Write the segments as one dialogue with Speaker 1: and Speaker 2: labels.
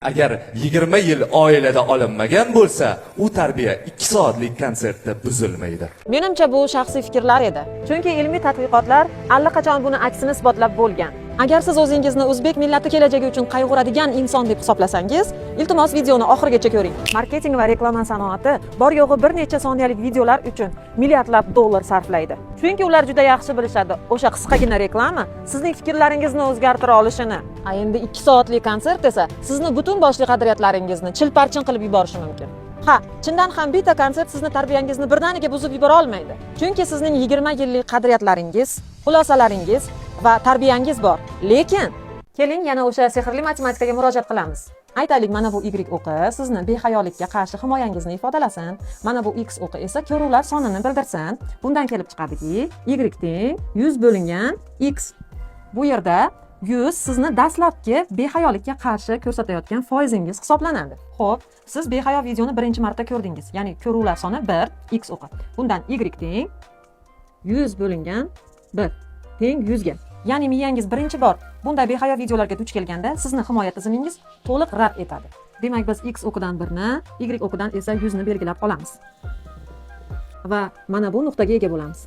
Speaker 1: Agar 20 yil oilada olinmagan bo'lsa, u tarbiya 2 soatlik konsertda buzilmaydi.
Speaker 2: Menimcha bu shaxsiy fikrlar edi. Chunki ilmiy tadqiqotlar allaqachon buni aksini isbotlab bo'lgan. Agar siz o'zingizni o'zbek millati kelajagi uchun qayg'uradigan inson deb hisoblasangiz, iltimos videoni oxirigacha ko'ring. Marketing va reklama sanoati bor yo'g'i bir necha soniyalik videolar uchun milliardlab dollar sarflaydi. Chunki ular juda yaxshi bilishadi, o'sha qisqagina reklama sizning fikrlaringizni o'zgartira olishini. Endi 2 soatlik konsert esa sizni butun boshli qadriyatlaringizni chilparchin qilib yuborishi mumkin. Ha, chindan ham bitta konsert sizni tarbiyangizni birdaniga buzib yubora olmaydi. Chunki sizning 20 yillik qadriyatlaringiz, xulosalaringiz va tarbiyangiz bor. Lekin keling yana o'sha sehrli matematikaga murojaat qilamiz. Aytaylik, mana bu Y o'qi sizni behayolikka qarshi himoyangizni ifodalasin. Mana bu X o'qi esa ko'ruvlar sonini bildirsin. Bundan kelib chiqadiki, Y teng 100 bo'lingan X. Bu yerda 100 sizni dastlabki behayolikka qarshi ko'rsatayotgan foizingiz hisoblanadi. Xo'p, siz behayo videoni birinchi marta ko'rdingiz. Ya'ni ko'ruvlar soni 1 X o'qi. Bundan Y teng 100 bo'lingan 1 teng 100 ga. Ya'ni miyangiz birinchi bor bunday behayo videolarga duch kelganda sizni himoya tizimingiz to'liq rad etadi. Demak, biz X o'qidan 1 ni, Y o'qidan esa 100 ni belgilab olamiz. Va mana bu nuqtaga ega bo'lamiz.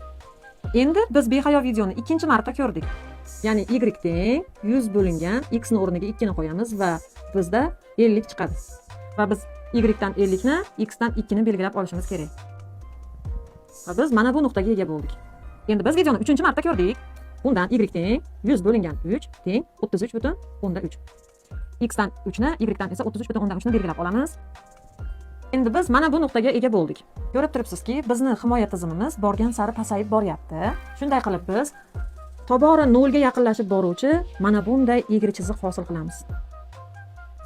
Speaker 2: Endi biz behayo videoni ikkinchi marta ko'rdik. Ya'ni Y teng 100 bo'lingan X ni o'rniga 2 ni qo'yamiz va bizda 50 chiqadi. Va biz Y dan 50 ni, X dan 2 ni belgilab olishimiz kerak. Va biz mana bu nuqtaga ega bo'ldik. Endi biz videoni 3-marta ko'rdik. Bundan Y teng 100 bo'lingan 3 teng 33,3. X dan 3 ni, Y dan esa 33,3 ni belgilab olamiz. Endi biz mana bu nuqtaga ega bo'ldik. Ko'rib turibsizki, bizni himoya tizimimiz borgan sari pasayib boryapti. Shunday qilib biz tobora 0 ga yaqinlashib boruvchi mana bunday egri chiziq hosil qilamiz.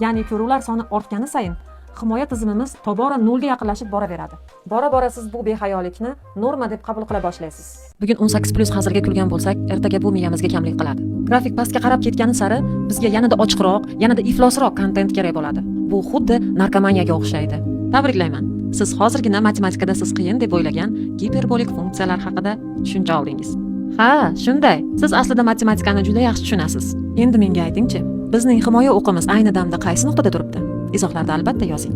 Speaker 2: Ya'ni ko'ruvlar soni ortgani sayin himoya tizimimiz tobora 0 ga yaqinlashib boraveradi. Bora-bora siz bu behayolikni norma deb qabul qila boshlaysiz. Bugun 18+ hazilga kulgan bo'lsak, ertaga bu miyamizga kamlik qiladi. Grafik pastga qarab ketgani sari bizga yanada ochiqroq, yanada iflosroq kontent kerak bo'ladi. Bu xuddi narkomaniyaga o'xshaydi. Tabriklayman. Siz hozirgina matematikada siz qiyin deb o'ylagan giperbolik funksiyalar haqida tushuncha oldingiz. Ha, shunday. Siz aslida matematikani juda yaxshi tushunasiz. Endi menga ayting-chi, bizning himoya o'qimiz ayni damda qaysi nuqtada turibdi? Izohlarda albatta yozing.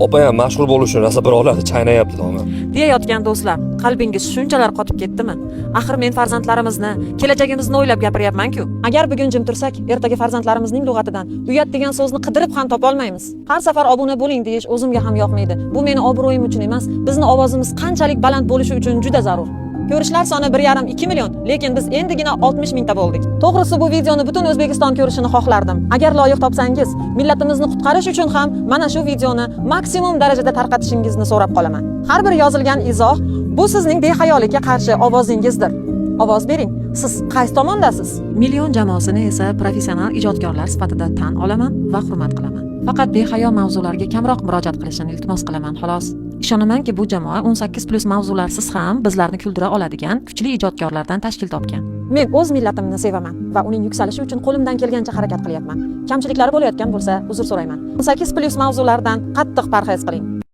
Speaker 3: Opam mashhur bo'lish uchun rosa birovlarni chaynayapti do'mi.
Speaker 2: Deyayotgan do'stlar, qalbingiz shunchalar qotib ketdimi? Axir men farzandlarimizni, kelajagimizni o'ylab gapiryapman-ku. Agar bugun jim tursak, ertaga farzandlarimizning lug'atidan uyat degan so'zni qidirib ham topa olmaymiz. Har safar obuna bo'ling deyish o'zimga ham yoqmaydi. Bu meni obro'yim uchun emas, bizning ovozimiz qanchalik baland bo'lishi uchun juda zarur. Ko'rishlar soni 1,5-2 million, lekin biz endigina 60 mingta bo'ldik. To'g'risi bu videoni butun O'zbekiston ko'rishini xohlardim. Agar loyiq topsangiz, millatimizni qutqarish uchun ham mana shu videoni maksimum darajada tarqatishingizni so'rab qolaman. Har bir yozilgan izoh bu sizning behayolikka qarshi ovozingizdir. Ovoz bering. Siz qaysi tomondasiz? Million jamoasini esa professional ijodkorlar sifatida tan olaman va hurmat qilaman. Faqat behayo mavzularga kamroq murojaat qilishini iltimos qilaman, xolos. Ishonamanki, bu jamoa 18+ mavzularsiz ham bizlarni kuldira oladigan kuchli ijodkorlardan tashkil topgan. Men o'z millatimni sevaman va uning yuksalishi uchun qo'limdan kelgancha harakat qilyapman. Kamchiliklari bo'layotgan bo'lsa, uzr so'rayman. 18+ mavzulardan qattiq parhez qiling.